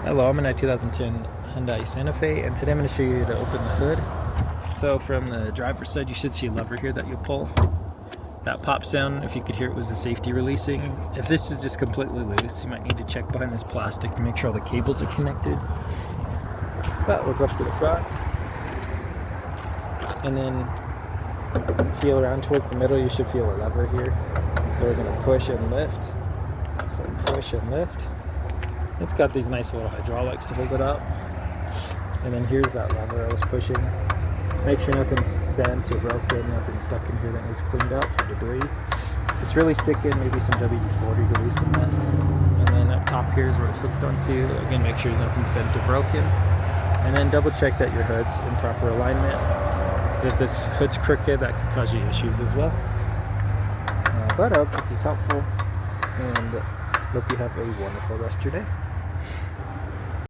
Hello, I'm in a 2010 Hyundai Santa Fe, and today I'm going to show you how to open the hood. So from the driver's side, you should see a lever here that you'll pull. That pop sound, if you could hear it, was the safety releasing. If this is just completely loose, you might need to check behind this plastic to make sure all the cables are connected. But we'll go up to the front, and then feel around towards the middle. You should feel a lever here. So we're going to push and lift. So push and lift. It's got these nice little hydraulics to hold it up. And then here's that lever I was pushing. Make sure nothing's bent or broken, nothing's stuck in here that needs cleaned up for debris. If it's really sticking, maybe some WD-40 to loosen this. And then up top here is where it's hooked onto. Again, make sure nothing's bent or broken. And then double check that your hood's in proper alignment. Because if this hood's crooked, that could cause you issues as well. But I hope this is helpful, and hope you have a wonderful rest of your day.